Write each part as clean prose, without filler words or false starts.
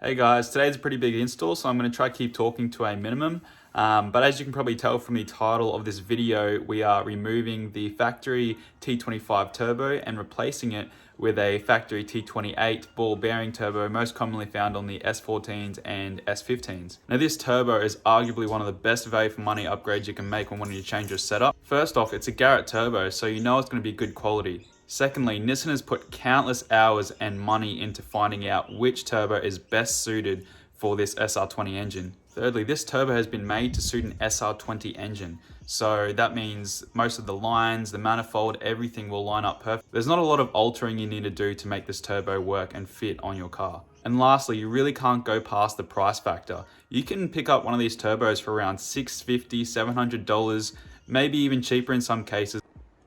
Hey guys, today's a pretty big install, so I'm going to try keep talking to a minimum. But as you can probably tell from the title of this video, we are removing the factory T25 Turbo and replacing it with a factory T28 ball bearing turbo, most commonly found on the S14s and S15s. Now this turbo is arguably one of the best value for money upgrades you can make when wanting to change your setup. First off, it's a Garrett turbo, so you know it's going to be good quality. Secondly, Nissan has put countless hours and money into finding out which turbo is best suited for this SR20 engine. Thirdly, this turbo has been made to suit an SR20 engine. So that means most of the lines, the manifold, everything will line up perfect. There's not a lot of altering you need to do to make this turbo work and fit on your car. And lastly, you really can't go past the price factor. You can pick up one of these turbos for around $650, $700, maybe even cheaper in some cases.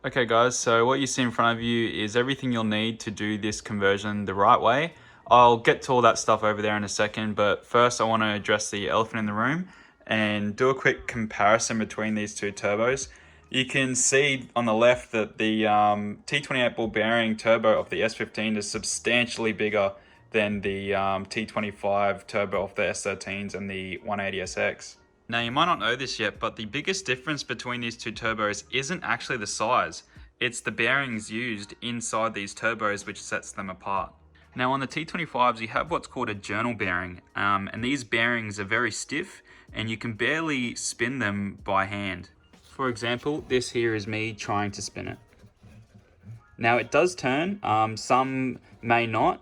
Okay guys, so what you see in front of you is everything you'll need to do this conversion the right way. I'll get to all that stuff over there in a second, but first I want to address the elephant in the room and do a quick comparison between these two turbos. You can see on the left that the T28 ball bearing turbo of the S15 is substantially bigger than the T25 turbo of the S13s and the 180sx. Now you might not know this yet, but the biggest difference between these two turbos isn't actually the size. It's the bearings used inside these turbos which sets them apart. Now on the T25s you have what's called a journal bearing, and these bearings are very stiff and you can barely spin them by hand. For example, this here is me trying to spin it. Now it does turn, some may not.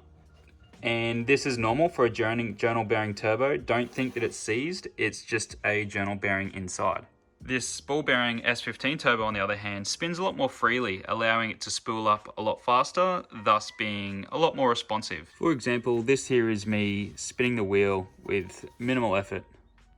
And this is normal for a journal bearing turbo. Don't think that it's seized, it's just a journal bearing inside. This ball bearing S15 turbo on the other hand spins a lot more freely, allowing it to spool up a lot faster, thus being a lot more responsive. For example, this here is me spinning the wheel with minimal effort.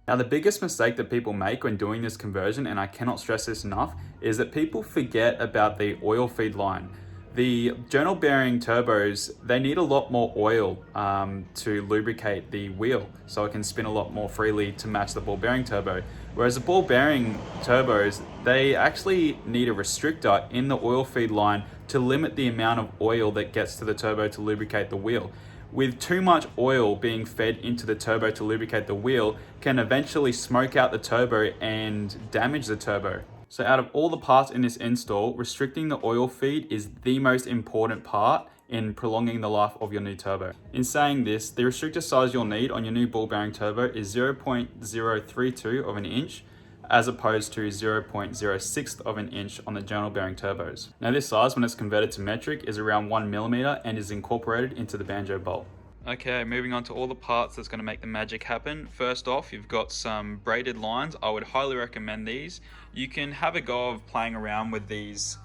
Now the biggest mistake that people make when doing this conversion, and I cannot stress this enough, is that people forget about the oil feed line. The journal bearing turbos, they need a lot more oil to lubricate the wheel so it can spin a lot more freely to match the ball bearing turbo. Whereas the ball bearing turbos, they actually need a restrictor in the oil feed line to limit the amount of oil that gets to the turbo to lubricate the wheel. With too much oil being fed into the turbo to lubricate the wheel can eventually smoke out the turbo and damage the turbo. So out of all the parts in this install, restricting the oil feed is the most important part in prolonging the life of your new turbo. In saying this, the restrictor size you'll need on your new ball bearing turbo is 0.032 of an inch, as opposed to 0.06 of an inch on the journal bearing turbos. Now this size, when it's converted to metric, is around 1mm and is incorporated into the banjo bolt. Okay, moving on to all the parts that's going to make the magic happen. First off, you've got some braided lines. I would highly recommend these. You can have a go of playing around with these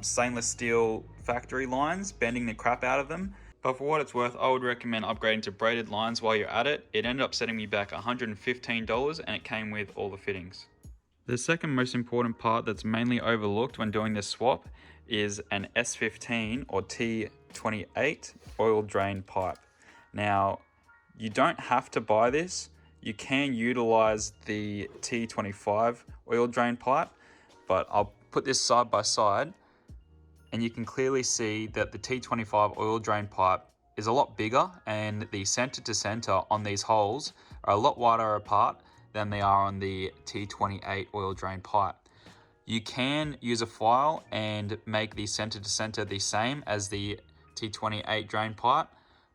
stainless steel factory lines, bending the crap out of them. But for what it's worth, I would recommend upgrading to braided lines while you're at it. It ended up setting me back $115 and it came with all the fittings. The second most important part that's mainly overlooked when doing this swap is an S15 or T28 oil drain pipe. Now, you don't have to buy this. You can utilize the T25 oil drain pipe, but I'll put this side by side and you can clearly see that the T25 oil drain pipe is a lot bigger and the center to center on these holes are a lot wider apart than they are on the T28 oil drain pipe. You can use a file and make the center to center the same as the T28 drain pipe,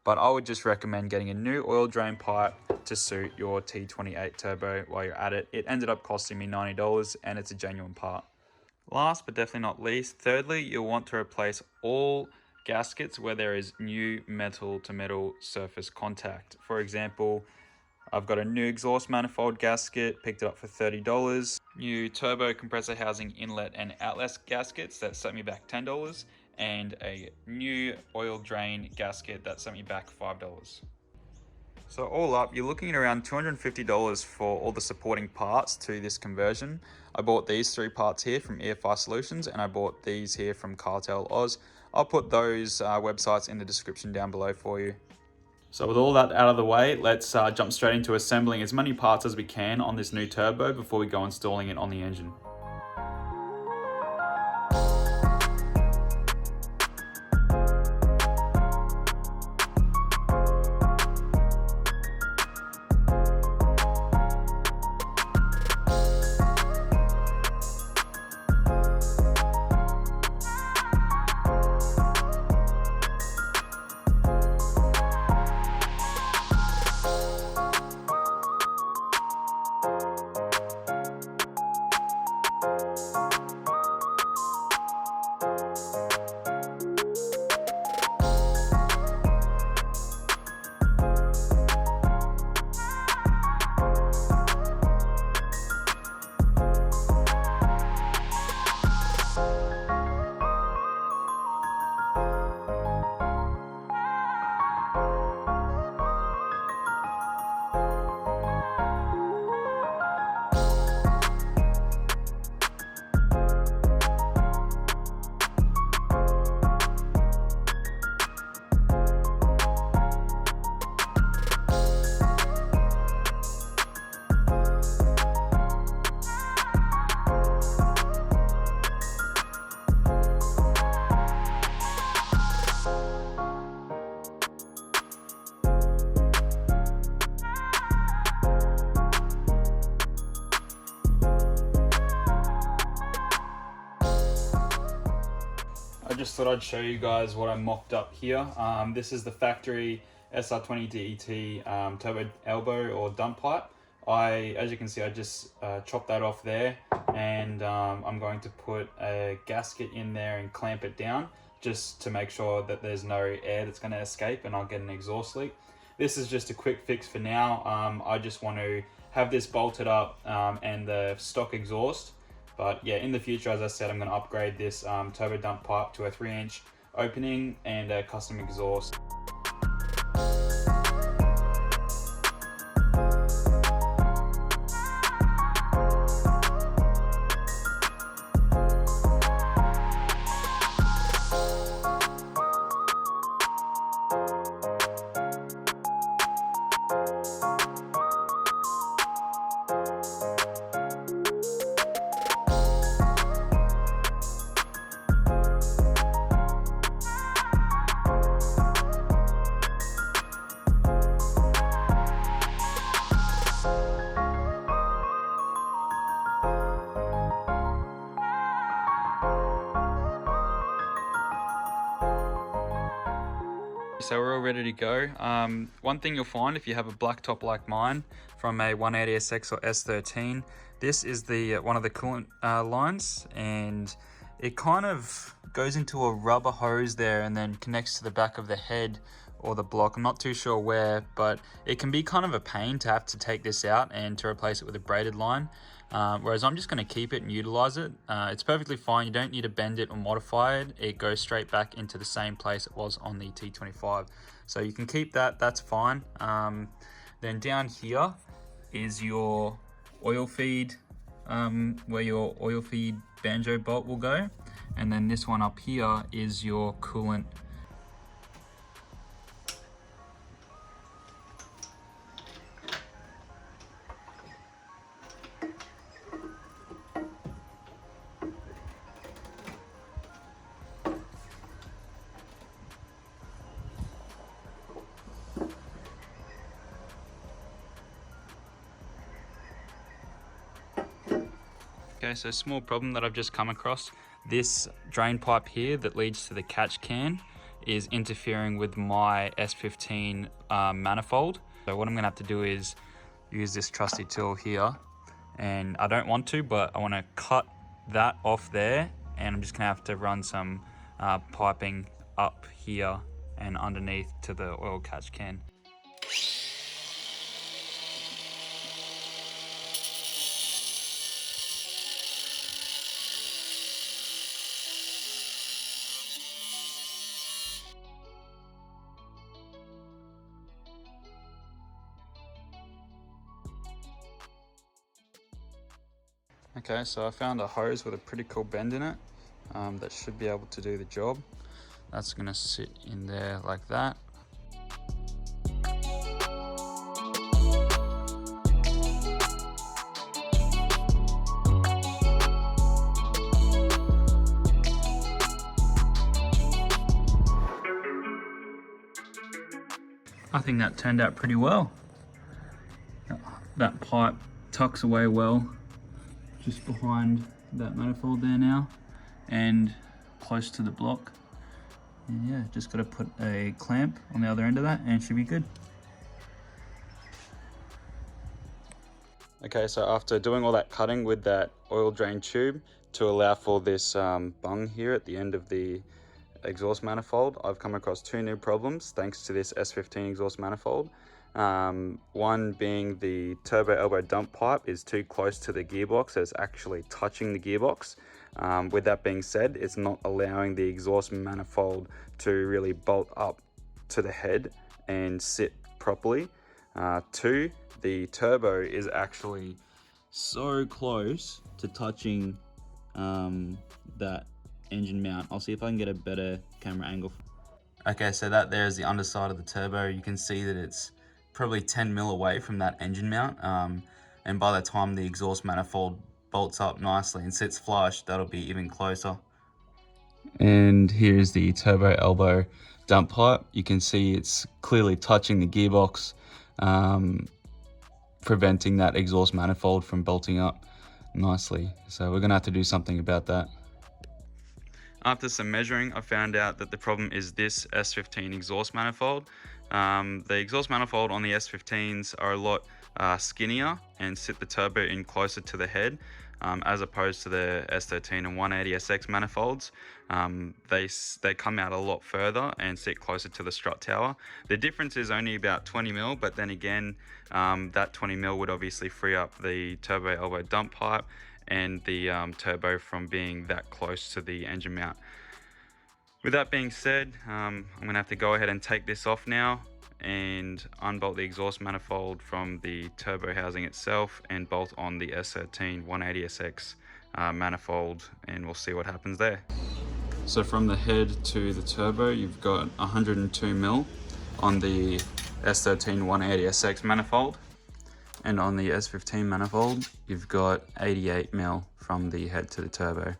but I would just recommend getting a new oil drain pipe to suit your T28 turbo while you're at it. It ended up costing me $90 and it's a genuine part. Last but definitely not least, thirdly, you'll want to replace all gaskets where there is new metal to metal surface contact. For example, I've got a new exhaust manifold gasket, picked it up for $30. New turbo compressor housing inlet and outlet gaskets that set me back $10. And a new oil drain gasket that sent me back $5. So all up, you're looking at around $250 for all the supporting parts to this conversion. I bought these three parts here from EFI Solutions and I bought these here from Cartel Oz. I'll put those websites in the description down below for you. So with all that out of the way, let's jump straight into assembling as many parts as we can on this new turbo before we go installing it on the engine. just thought I'd show you guys what I mocked up here. This is the factory Sr20det T25 Turbo elbow or dump pipe. As you can see, I just chopped that off there, and I'm going to put a gasket in there and clamp it down just to make sure that there's no air that's going to escape and I'll get an exhaust leak. This is just a quick fix for now. I just want to have this bolted up and the stock exhaust. But yeah, in the future, as I said, I'm going to upgrade this turbo dump pipe to a 3-inch opening and a custom exhaust. So we're all ready to go. One thing you'll find if you have a black top like mine from a 180sx or S13, this is the one of the coolant lines, and it kind of goes into a rubber hose there and then connects to the back of the head or the block. I'm not too sure where, but it can be kind of a pain to have to take this out and to replace it with a braided line. Whereas I'm just going to keep it and utilize it. It's perfectly fine. You don't need to bend it or modify it. It goes straight back into the same place it was on the T25. So you can keep that, that's fine. Then down here is your oil feed, where your oil feed banjo bolt will go. And then this one up here is your coolant. Okay, so small problem that I've just come across. This drain pipe here that leads to the catch can is interfering with my S15 manifold. So what I'm gonna have to do is use this trusty tool here, and I don't want to, but I wanna cut that off there, and I'm just gonna have to run some piping up here and underneath to the oil catch can. Okay, so I found a hose with a pretty cool bend in it that should be able to do the job. That's gonna sit in there like that. I think that turned out pretty well. That pipe tucks away well just behind that manifold there now and close to the block. And yeah, just got to put a clamp on the other end of that and it should be good. Okay, so after doing all that cutting with that oil drain tube to allow for this bung here at the end of the exhaust manifold, I've come across two new problems thanks to this S15 exhaust manifold. One being the turbo elbow dump pipe is too close to the gearbox, so it's actually touching the gearbox. With that being said, it's not allowing the exhaust manifold to really bolt up to the head and sit properly. Two, the turbo is actually so close to touching that engine mount. I'll see if I can get a better camera angle. Okay, so that there is the underside of the turbo. You can see that it's probably 10 mil away from that engine mount, and by the time the exhaust manifold bolts up nicely and sits flush, that'll be even closer. And here's the turbo elbow dump pipe. You can see it's clearly touching the gearbox, preventing that exhaust manifold from bolting up nicely. So we're gonna have to do something about that. After some measuring, I found out that the problem is this S15 exhaust manifold. The exhaust manifold on the S15s are a lot skinnier and sit the turbo in closer to the head, as opposed to the S13 and 180sx manifolds. They come out a lot further and sit closer to the strut tower. The difference is only about 20 mil, but then again, that 20 mil would obviously free up the turbo elbow dump pipe and the turbo from being that close to the engine mount. With that being said, I'm going to have to go ahead and take this off now and unbolt the exhaust manifold from the turbo housing itself and bolt on the S13 180sx manifold, and we'll see what happens there. So from the head to the turbo, you've got 102 mil on the S13 180sx manifold, and on the S15 manifold you've got 88 mil from the head to the turbo.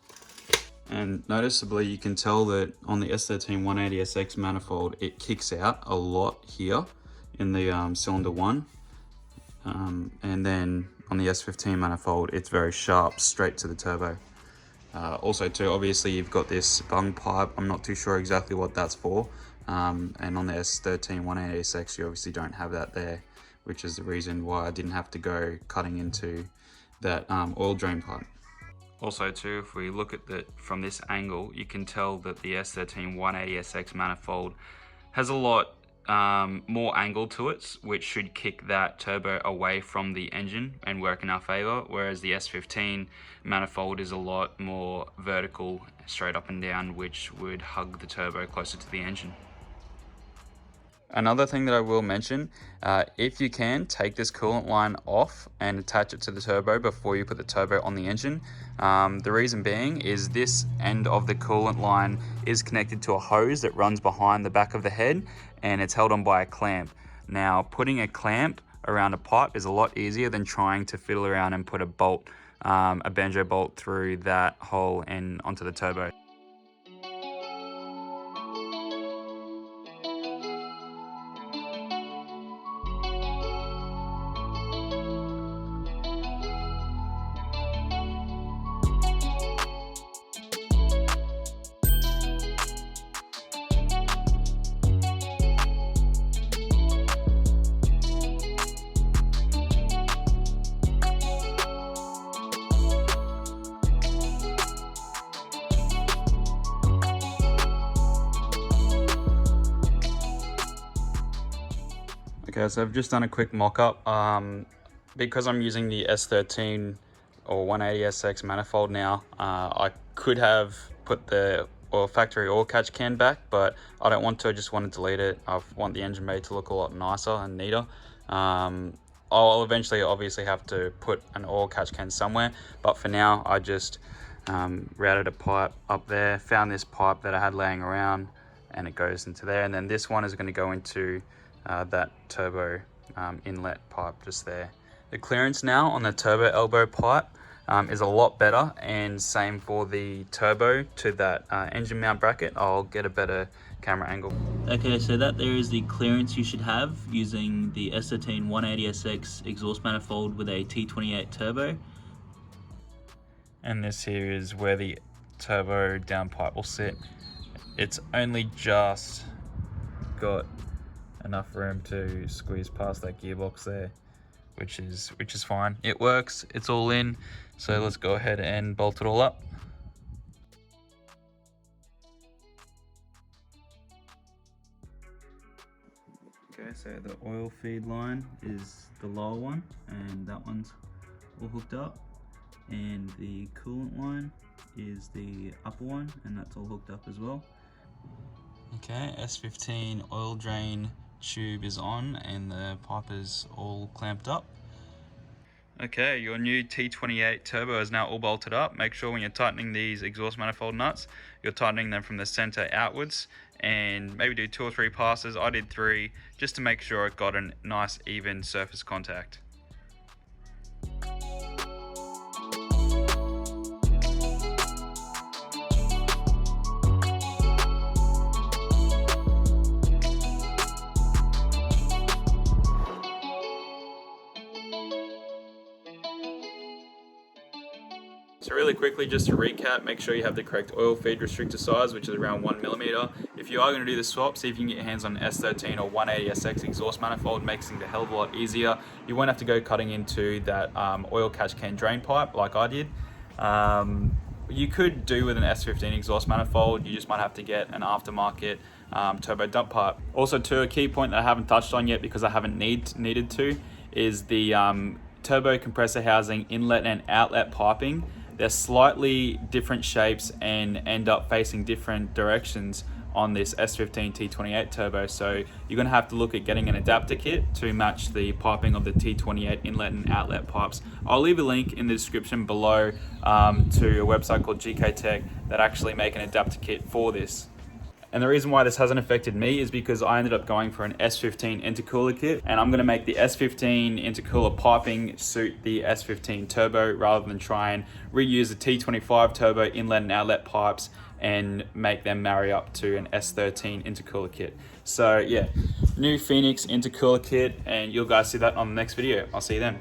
And noticeably you can tell that on the S13 180sx manifold it kicks out a lot here in the cylinder 1, and then on the S15 manifold it's very sharp straight to the turbo. Also too, obviously you've got this bung pipe. I'm not too sure exactly what that's for, and on the S13 180sx you obviously don't have that there, which is the reason why I didn't have to go cutting into that oil drain pipe. Also too, if we look at it from this angle, you can tell that the S13 180sx manifold has a lot more angle to it, which should kick that turbo away from the engine and work in our favor, whereas the S15 manifold is a lot more vertical, straight up and down, which would hug the turbo closer to the engine. Another thing that I will mention, if you can, take this coolant line off and attach it to the turbo before you put the turbo on the engine. The reason being is this end of the coolant line is connected to a hose that runs behind the back of the head, and it's held on by a clamp. Now, putting a clamp around a pipe is a lot easier than trying to fiddle around and put a bolt, a banjo bolt through that hole and onto the turbo. Okay, so I've just done a quick mock-up. Because I'm using the S13 or 180sx manifold now, I could have put the factory oil catch can back, but I don't want to. I just want to delete it. I want the engine bay to look a lot nicer and neater. I'll eventually obviously have to put an oil catch can somewhere, but for now I just routed a pipe up there, found this pipe that I had laying around, and it goes into there, and then this one is going to go into that turbo inlet pipe just there. The clearance now on the turbo elbow pipe is a lot better, and same for the turbo to that engine mount bracket. I'll get a better camera angle. Okay, so that there is the clearance you should have using the S13 180sx exhaust manifold with a T28 turbo. And this here is where the turbo downpipe will sit. It's only just got enough room to squeeze past that gearbox there, which is fine. It works, it's all in, so let's go ahead and bolt it all up. Okay, so the oil feed line is the lower one, and that one's all hooked up, and the coolant line is the upper one, and that's all hooked up as well. Okay, S15 oil drain tube is on and the pipe is all clamped up. Okay, your new T28 Turbo is now all bolted up. Make sure when you're tightening these exhaust manifold nuts, you're tightening them from the center outwards, and maybe do 2 or 3 passes. I did 3 just to make sure it got a nice even surface contact. So really quickly, just to recap, make sure you have the correct oil feed restrictor size, which is around 1mm. If you are going to do the swap, see if you can get your hands on an S13 or 180sx exhaust manifold, makes things a hell of a lot easier. You won't have to go cutting into that oil catch can drain pipe like I did. You could do with an S15 exhaust manifold, you just might have to get an aftermarket turbo dump pipe. Also too, a key point that I haven't touched on yet because I haven't needed to, is the turbo compressor housing inlet and outlet piping. They're slightly different shapes and end up facing different directions on this S15 T28 Turbo, so you're going to have to look at getting an adapter kit to match the piping of the T28 inlet and outlet pipes. I'll leave a link in the description below to a website called GK Tech that actually make an adapter kit for this. And the reason why this hasn't affected me is because I ended up going for an S15 intercooler kit, and I'm going to make the S15 intercooler piping suit the S15 Turbo rather than try and reuse the T25 Turbo inlet and outlet pipes and make them marry up to an S13 intercooler kit. So yeah, new Phoenix intercooler kit, and you'll guys see that on the next video. I'll see you then.